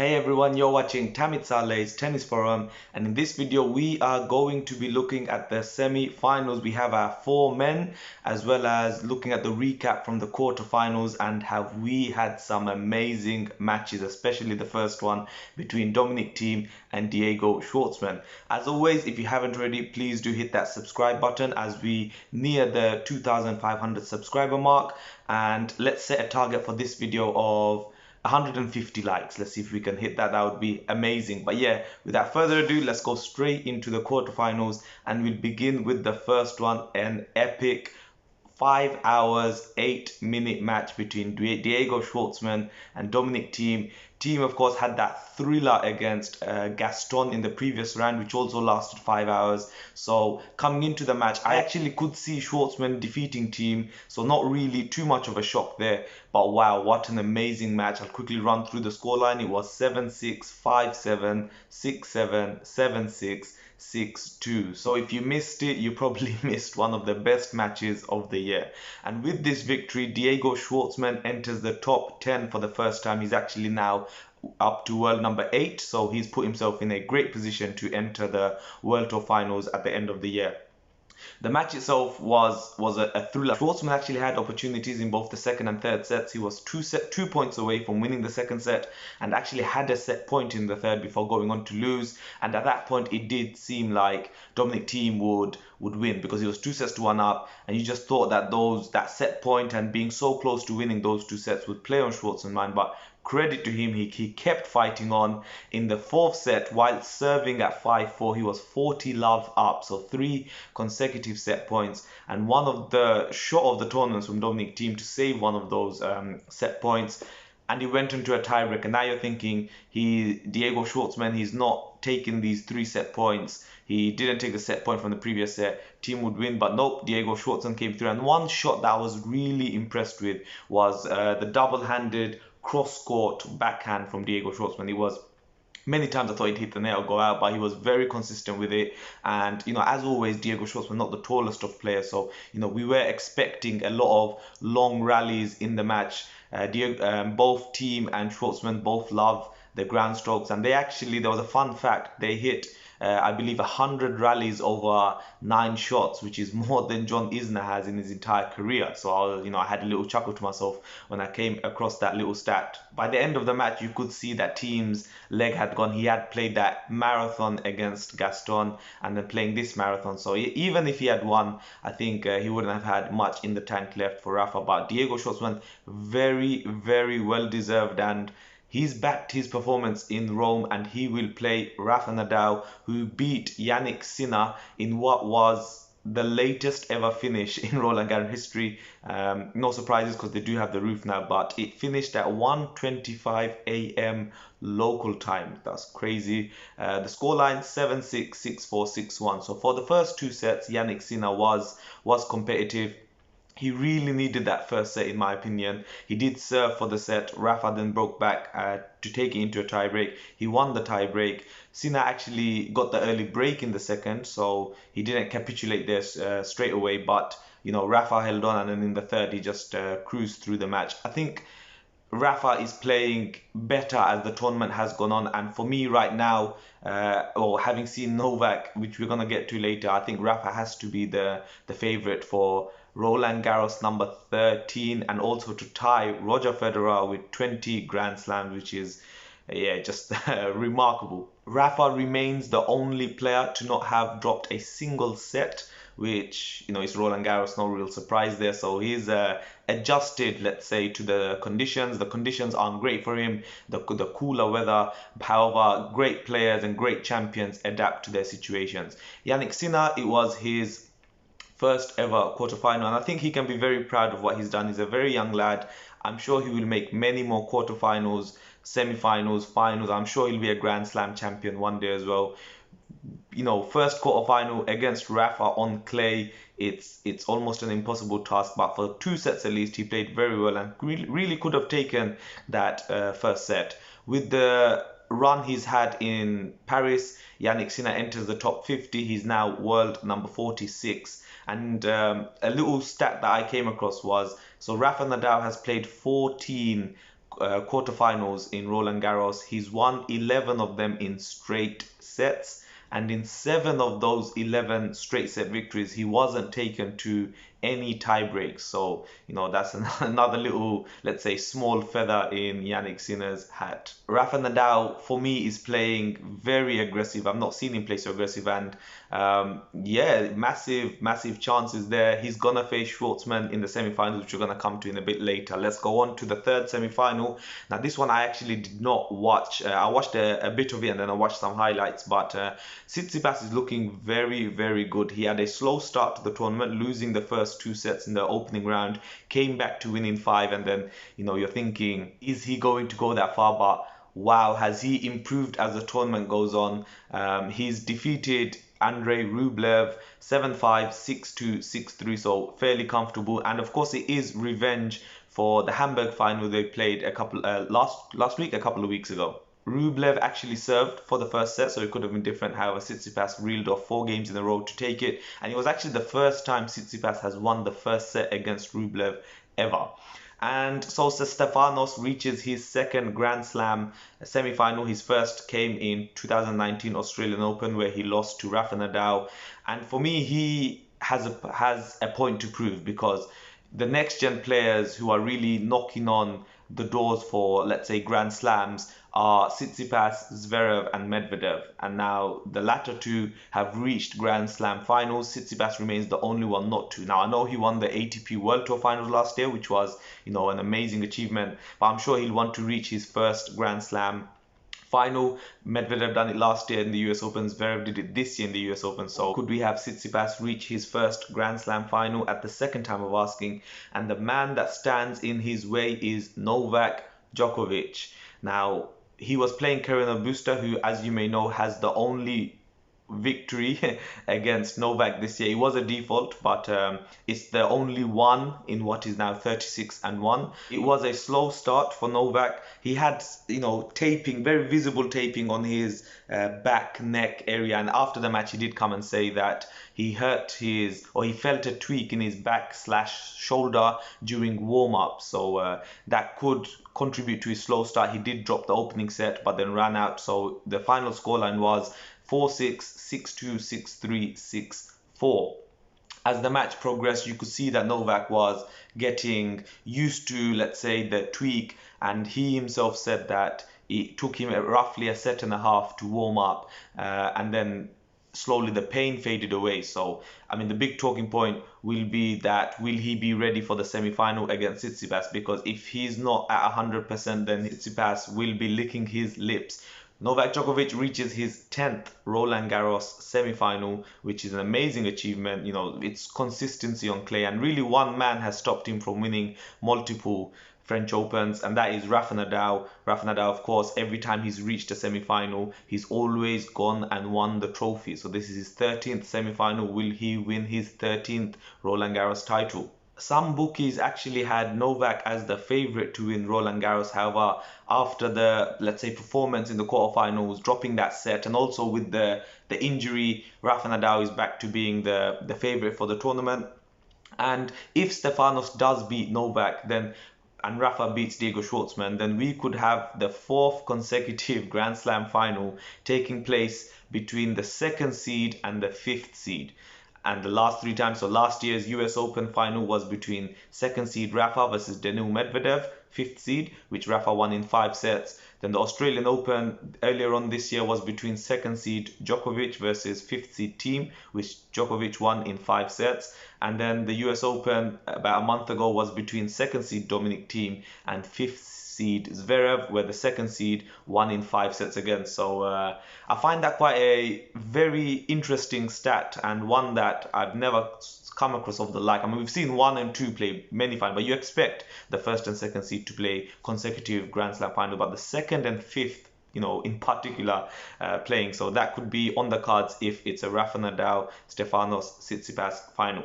Hey everyone, you're watching Tamit Saleh's Tennis Forum, and in this video we are going to be looking at the semi-finals. We have our four men, as well as looking at the recap from the quarterfinals, and have we had some amazing matches, especially the first one between Dominic Thiem and Diego Schwartzman. As always, if you haven't already, please do hit that subscribe button as we near the 2,500 subscriber mark, and let's set a target for this video of 150 likes. Let's see if we can hit that. That would be amazing. But yeah, without further ado, let's go straight into the quarterfinals, and we'll begin with the first one, an epic 5 hours 8-minute match between Diego Schwartzman and Dominic Thiem. Thiem, of course, had that thriller against Gaston in the previous round, which also lasted 5 hours. So coming into the match, I actually could see Schwartzman defeating Thiem, so not really too much of a shock there. But wow, what an amazing match. I'll quickly run through the scoreline. It was 7-6, 5-7, 6-7, 7-6. 6-2. So if you missed it, you probably missed one of the best matches of the year. And with this victory, Diego Schwartzman enters the top 10 for the first time. He's actually now up to world number 8, so he's put himself in a great position to enter the World Tour finals at the end of the year. The match itself was a thriller. Schwartzman actually had opportunities in both the second and third sets. He was 2 points away from winning the second set, and actually had a set point in the third before going on to lose. And at that point, it did seem like Dominic Thiem would win, because he was 2-1 up, and you just thought that that set point and being so close to winning those 2 sets would play on Schwartzman's mind. But credit to him, he kept fighting on. In the fourth set, while serving at 5-4, he was 40 love up, so 3 consecutive set points, and one of the short of the tournaments from Dominic Thiem to save one of those set points. And he went into a tiebreak, and now you're thinking Diego Schwartzman, he's not taking these 3 set points. He didn't take a set point from the previous set. Thiem would win, but nope, Diego Schwartzman came through. And one shot that I was really impressed with was the double-handed cross-court backhand from Diego Schwartzman. It was many times I thought he'd hit the net or go out, but he was very consistent with it. And, as always, Diego Schwartzman not the tallest of players, so, we were expecting a lot of long rallies in the match. Both Thiem and Schwartzman both love the ground strokes, and there was a fun fact. They hit I believe 100 rallies over 9 shots, which is more than John Isner has in his entire career. So I had a little chuckle to myself when I came across that little stat. By the end of the match, you could see that Thiem's leg had gone. He had played that marathon against Gaston, and then playing this marathon. So even if he had won, I think he wouldn't have had much in the tank left for Rafa. But Diego Schwartzman, very, very well deserved, and he's backed his performance in Rome, and he will play Rafa Nadal, who beat Jannik Sinner in what was the latest ever finish in Roland Garros history. No surprises, because they do have the roof now, but it finished at 1:25 a.m. local time. That's crazy. The scoreline 7-6, 6-4, 6-1. So for the first 2 sets, Jannik Sinner was competitive. He really needed that first set, in my opinion. He did serve for the set. Rafa then broke back to take it into a tiebreak. He won the tiebreak. Sinner actually got the early break in the second, so he didn't capitulate there straight away. But, Rafa held on, and then in the third, he just cruised through the match. I think Rafa is playing better as the tournament has gone on, and for me right now, having seen Novak, which we're going to get to later, I think Rafa has to be the favourite for Roland Garros number 13, and also to tie Roger Federer with 20 Grand Slams, which is just remarkable. Rafa remains the only player to not have dropped a single set, which is Roland Garros, no real surprise there. So he's adjusted, let's say, to the conditions. The conditions aren't great for him, the cooler weather. However, great players and great champions adapt to their situations. Jannik Sinner, it was his first ever quarterfinal, and I think he can be very proud of what he's done. He's a very young lad. I'm sure he will make many more quarterfinals, semifinals, finals. I'm sure he'll be a Grand Slam champion one day as well. First quarterfinal against Rafa on clay, it's almost an impossible task, but for 2 sets at least, he played very well and really could have taken that first set. With the run he's had in Paris, Jannik Sinner enters the top 50. He's now world number 46. And a little stat that I came across was, so Rafa Nadal has played 14 quarterfinals in Roland Garros. He's won 11 of them in straight sets, and in 7 of those 11 straight set victories, he wasn't taken to any tie breaks. So, that's another little, let's say, small feather in Yannick Sinner's hat. Rafa Nadal, for me, is playing very aggressive. I've not seen him play so aggressive, and yeah, massive chances there. He's gonna face Schwartzman in the semi-finals, which we're gonna come to in a bit later. Let's go on to the third semi-final. Now, this one I actually did not watch. I watched a bit of it, and then I watched some highlights, but Tsitsipas is looking very good. He had a slow start to the tournament, losing the first 2 sets in the opening round, came back to winning 5, and then you're thinking, is he going to go that far? But wow, has he improved as the tournament goes on. He's defeated Andrei Rublev 7-5, 6-2, 6-3, so fairly comfortable. And of course, it is revenge for the Hamburg final they played a couple last week, a couple of weeks ago. Rublev actually served for the first set, so it could have been different. However, Tsitsipas reeled off 4 games in a row to take it, and it was actually the first time Tsitsipas has won the first set against Rublev ever. And so Stefanos reaches his second Grand Slam semi-final. His first came in 2019 Australian Open, where he lost to Rafa Nadal. And for me, he has a point to prove, because the next gen players who are really knocking on the doors for, let's say, Grand Slams are Tsitsipas, Zverev, and Medvedev. And now the latter two have reached Grand Slam finals. Tsitsipas remains the only one not to. Now, I know he won the ATP World Tour finals last year, which was, an amazing achievement. But I'm sure he'll want to reach his first Grand Slam final. Medvedev done it last year in the US Open. Zverev did it this year in the US Open. So could we have Tsitsipas reach his first Grand Slam final at the second time of asking? And the man that stands in his way is Novak Djokovic. Now, he was playing Carreño Busta, who, as you may know, has the only victory against Novak this year. It was a default, but it's the only one in what is now 36-1. It was a slow start for Novak. He had, taping, very visible taping on his back neck area, and after the match he did come and say that he felt a tweak in his back/shoulder during warm-up, so that could contribute to his slow start. He did drop the opening set, but then ran out. So the final scoreline was 4-6, 6-2, 6-3, 6-4. As the match progressed, you could see that Novak was getting used to, let's say, the tweak, and he himself said that it took him roughly a set and a half to warm up, and then slowly the pain faded away. So, the big talking point will be that, will he be ready for the semi-final against Tsitsipas? Because if he's not at 100%, then Tsitsipas will be licking his lips. Novak Djokovic reaches his 10th Roland Garros semi-final, which is an amazing achievement. It's consistency on clay, and really one man has stopped him from winning multiple French Opens, and that is Rafa Nadal. Rafa Nadal, of course, every time he's reached a semi-final, he's always gone and won the trophy. So this is his 13th semi-final. Will he win his 13th Roland Garros title? Some bookies actually had Novak as the favorite to win Roland Garros. However, after the, let's say, performance in the quarterfinals, dropping that set, and also with the injury, Rafa Nadal is back to being the favorite for the tournament. And if Stefanos does beat Novak, and Rafa beats Diego Schwartzman, then we could have the 4th consecutive Grand Slam final taking place between the 2nd seed and the 5th seed. And the last 3 times, so last year's US Open final was between 2nd seed Rafa versus Daniil Medvedev, 5th seed, which Rafa won in 5 sets. Then the Australian Open earlier on this year was between 2nd seed Djokovic versus 5th seed Thiem, which Djokovic won in 5 sets. And then the US Open about a month ago was between 2nd seed Dominic Thiem and 5th seed Zverev, where the 2nd seed won in 5 sets again. So I find that quite a very interesting stat, and one that I've never come across of the like. We've seen 1 and 2 play many finals, but you expect the 1st and 2nd seed to play consecutive Grand Slam final, but the 2nd and 5th, in particular, playing. So that could be on the cards if it's a Rafa Nadal, Stefanos Tsitsipas final.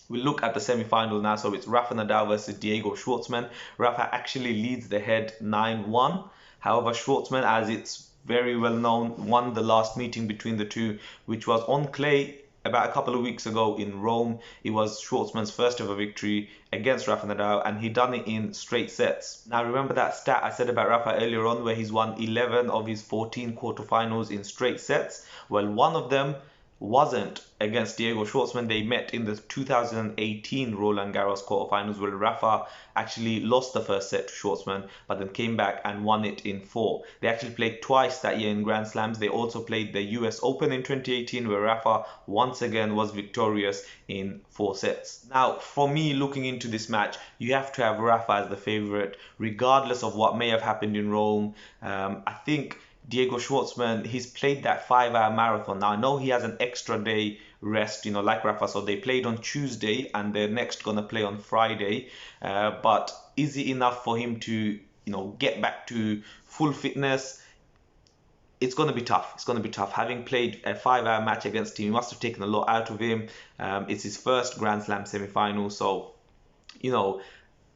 We look at the semi-final now. So it's Rafa Nadal versus Diego Schwartzman. Rafa actually leads the head 9-1. However, Schwartzman, as it's very well known, won the last meeting between the two, which was on clay about a couple of weeks ago in Rome. It was Schwartzman's first ever victory against Rafa Nadal, and he done it in straight sets. Now remember that stat I said about Rafa earlier on, where he's won 11 of his 14 quarterfinals in straight sets? Well, one of them wasn't against Diego Schwartzman. They met in the 2018 Roland Garros quarterfinals, where Rafa actually lost the first set to Schwartzman, but then came back and won it in 4. They actually played twice that year in Grand Slams. They also played the US Open in 2018, where Rafa once again was victorious in 4 sets. Now, for me, looking into this match, you have to have Rafa as the favorite, regardless of what may have happened in Rome. I think Diego Schwartzman, he's played that 5-hour marathon. Now, I know he has an extra day rest, like Rafa. So they played on Tuesday and they're next going to play on Friday. But is it enough for him to, get back to full fitness? It's going to be tough. It's going to be tough. Having played a 5-hour match against him, he must have taken a lot out of him. It's his first Grand Slam semi-final. So,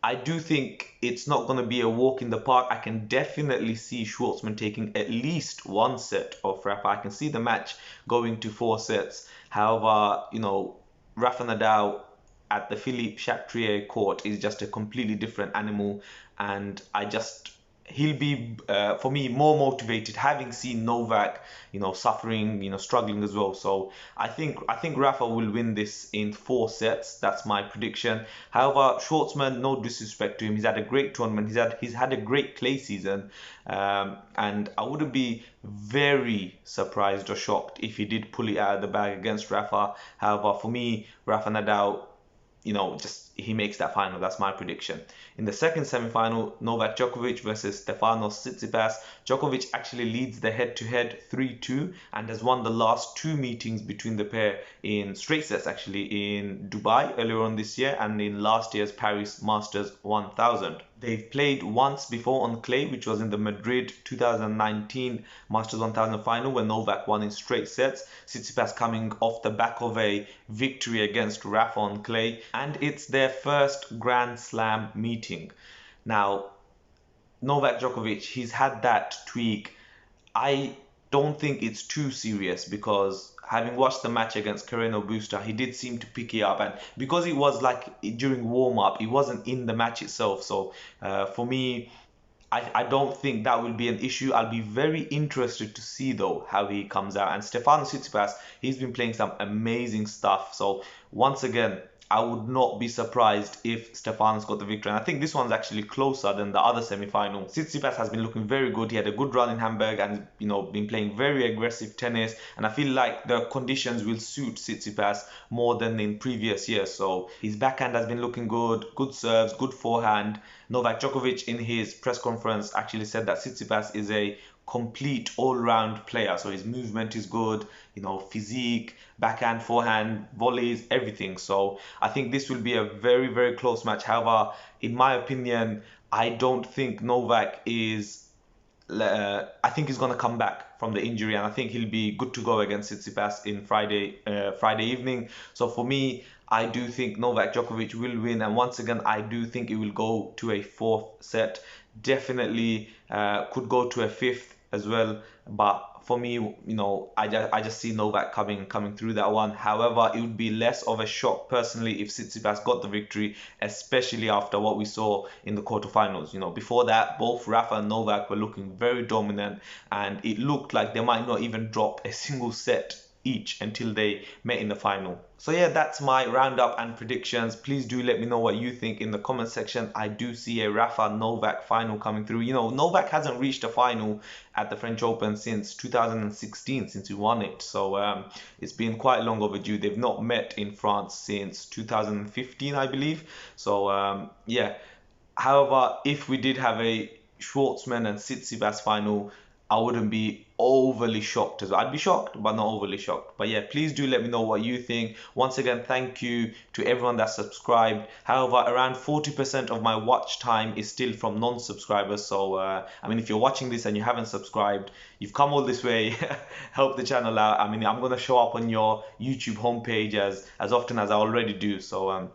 I do think it's not going to be a walk in the park. I can definitely see Schwartzman taking at least 1 set of Rafa. I can see the match going to 4 sets. However, Rafa Nadal at the Philippe Chatrier court is just a completely different animal. And he'll be, for me, more motivated, having seen Novak, suffering, struggling as well. So I think Rafa will win this in 4 sets. That's my prediction. However, Schwartzman, no disrespect to him, he's had a great tournament. He's had a great clay season, and I wouldn't be very surprised or shocked if he did pull it out of the bag against Rafa. However, for me, Rafa Nadal, he makes that final. That's my prediction. In the second semi-final, Novak Djokovic versus Stefanos Tsitsipas. Djokovic actually leads the head-to-head 3-2 and has won the last 2 meetings between the pair in straight sets, actually, in Dubai earlier on this year and in last year's Paris Masters 1000. They've played once before on clay, which was in the Madrid 2019 Masters 1000 final, where Novak won in straight sets. Tsitsipas coming off the back of a victory against Rafa on clay, and it's their first Grand Slam meeting. Now, Novak Djokovic, he's had that tweak. I don't think it's too serious, because having watched the match against Carreno Busta, he did seem to pick it up, and because it was like during warm-up, it wasn't in the match itself. So for me, I don't think that will be an issue. I'll be very interested to see, though, how he comes out. And Stefanos Tsitsipas, he's been playing some amazing stuff. So once again, I would not be surprised if Stefanos got the victory. And I think this one's actually closer than the other semi-final. Tsitsipas has been looking very good. He had a good run in Hamburg and, been playing very aggressive tennis. And I feel like the conditions will suit Tsitsipas more than in previous years. So his backhand has been looking good, good serves, good forehand. Novak Djokovic in his press conference actually said that Tsitsipas is a complete all-round player. So his movement is good, physique, backhand, forehand, volleys, everything. So I think this will be a very, very close match. However, in my opinion, I don't think Novak is... I think he's going to come back from the injury, and I think he'll be good to go against Tsitsipas in Friday evening. So for me, I do think Novak Djokovic will win, and once again, I do think it will go to a 4th set. Definitely could go to a 5th as well, but for me, I just see Novak coming through that one. However, it would be less of a shock personally if Tsitsipas got the victory, especially after what we saw in the quarterfinals. Before that, both Rafa and Novak were looking very dominant, and it looked like they might not even drop a single set each until they met in the final. So yeah, that's my roundup and predictions. Please do let me know what you think in the comment section. I do see a Rafa Novak final coming through. Novak hasn't reached a final at the French Open since 2016, since he won it. So it's been quite long overdue. They've not met in France since 2015, I believe. So yeah. However, if we did have a Schwartzman and Tsitsipas final, I wouldn't be overly shocked as well. I'd be shocked, but not overly shocked. But yeah, please do let me know what you think. Once again, thank you to everyone that subscribed. However, around 40% of my watch time is still from non-subscribers. So, if you're watching this and you haven't subscribed, you've come all this way, help the channel out. I'm going to show up on your YouTube homepage as often as I already do. So,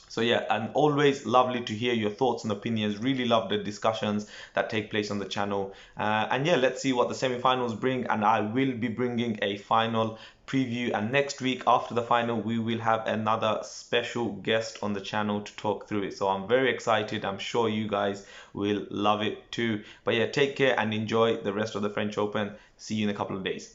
So yeah, and always lovely to hear your thoughts and opinions. Really love the discussions that take place on the channel. And yeah, let's see what the semi-finals bring, and I will be bringing a final preview. And next week after the final, we will have another special guest on the channel to talk through it. So I'm very excited. I'm sure you guys will love it too. But yeah, take care and enjoy the rest of the French Open. See you in a couple of days.